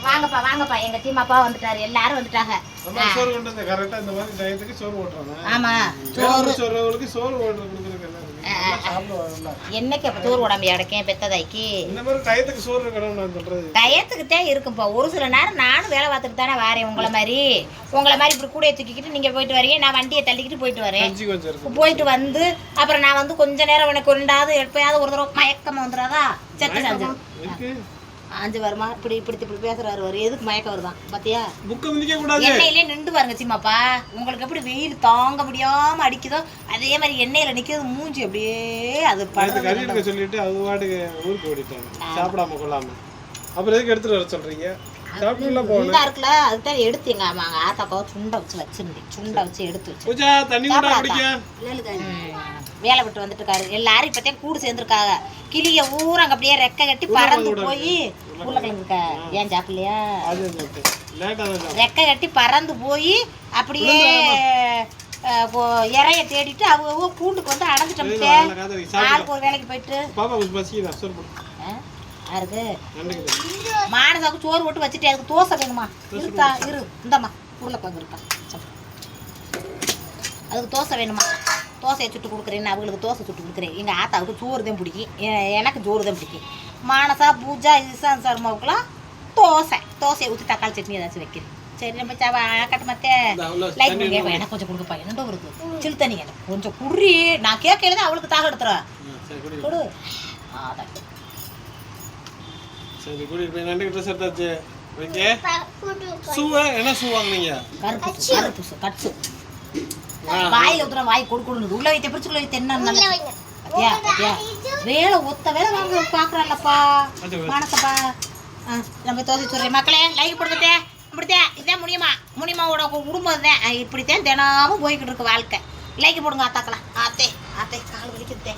வாங்கப்பா வாங்கப்பா, எங்க டீமாப்பா வந்துட்டாரு, எல்லாரும் வந்துட்டாங்க. சோறு கொண்டு வந்து கரெக்டா இந்த மாதிரி டயத்துக்கு சோறு ஓட்டுறாங்க. ஆமா, சோறு சொல்றவங்களுக்கு சோறு ஓட்டுற கொடுக்குறதுக்கு என்னைக்கு அப்ப சோறு உடம்பு அடைக்கேன் பெத்ததாய்க்கு. இந்த மாதிரி டயத்துக்கு சோறு இருக்கணும் நான் சொல்றது. டயத்துக்கு தான் இருக்கும்பா. ஒரு சில நேரம் நானும் வேலை பார்த்துட்டு தானே வரேன். உங்களை மாதிரி இப்படி கூடையை தூக்கிக்கிட்டு நீங்க போயிட்டு வரீங்க, நான் வண்டியை தள்ளிக்கிட்டு போயிட்டு வரேன். போயிட்டு வந்து அப்புறம் நான் வந்து கொஞ்ச நேரம் உனக்கு ரெண்டாவது எப்பயாவது ஒரு தடவை மயக்கமா வந்துடாதா? செத்து சாஞ்சு 5 வருமா இப்படி பேசுறாரு. வரும் எதுக்கு மயக்கம் வருதான் பாத்தியா? எண்ணெயிலே நின்று பாருங்க சிம்மாப்பா. உங்களுக்கு எப்படி வெயில் தாங்க முடியாம அடிக்குதோ அதே மாதிரி எண்ணெயில நிக்கிறது மூஞ்சி அப்படியே அது படுத்து சொல்லிட்டு அது வாட்டுக்கு ஊருக்கு ஓடிட்டாங்க சாப்பிடாம கொள்ளாம. அப்புறம் எதுக்கு எடுத்துட்டு வர சொல்றீங்க? இருக்குல்ல அதுதான் எடுத்து எங்க ஆத்தாக்கா சுண்டை வச்சு எடுத்து வச்சு வேலை விட்டு வந்துட்டு இருக்காரு. எல்லாரும் இப்பதான் கூடு சேர்ந்துருக்காங்க. கிளிய ஊரங்க அப்படியே ரெக்க கட்டி பறந்து போய் உருளைக்கிழங்கு ஏன் சாப்பிடலையா? ரெக்க கட்டி பறந்து போய் அப்படியே இறைய தேடிட்டு அவங்க கூண்டுக்கு வந்து அடைஞ்சிட்டோம். ஆளுக்கு ஒரு வேலைக்கு போயிட்டு யாருக்கு மானசாவுக்கு சோறு போட்டு வச்சுட்டு அதுக்கு தோசை வேணுமா? இருக்கா இரு இந்தம்மா உருளைக்கிழங்கு இருக்கா அதுக்கு தோசை வேணுமா? தோசையை சுட்டு கொடுக்குறேன்னு அவங்களுக்கு தோசை சுட்டு கொடுக்குறேன். எங்கள் ஆத்தாவுக்கு சோறு தான் பிடிக்கும், எனக்கு சோறு தான் பிடிக்கும். மானசா பூஜா இசான் சர்மாவுக்குலாம் தோசையை ஊற்றி தக்காளி சட்னி ஏதாச்சும் வைக்கிறேன். சரி நம்ம கட்ட மத்த லைக் பண்ணி எனக்கு கொஞ்சம் கொடுப்பா. என்னடோ வருது சில்லு தண்ணி எனக்கு கொஞ்சம் குடி. நான் கேட்கல தான் அவளுக்கு தாக எடுத்துறேன் கொடு. அதான் சரி குடி. நண்டு ட்ரெஸ் எடுத்தாச்சு. கருப்பு கட்சு வாயில ஊத்துற வாய் கொடுக்கணும். உள்ள வைத்த பிடிச்சுக்குள்ள வைத்த என்ன வேலை ஒத்த வேலை வாங்க பாக்குறான்லப்பா மானசப்பா. நம்ம தோசை சொல்றேன் மக்களே. லைக் போடுங்கத்தே. இப்படித்தான் இதான் முனிமாவோட குடும்பம் தான். இப்படித்தான் தினமும் போய்கிட்டு இருக்கு வாழ்க்கை. லைக் போடுங்க ஆத்தாக்கலாம். ஆத்தே கால் வலிக்குதே.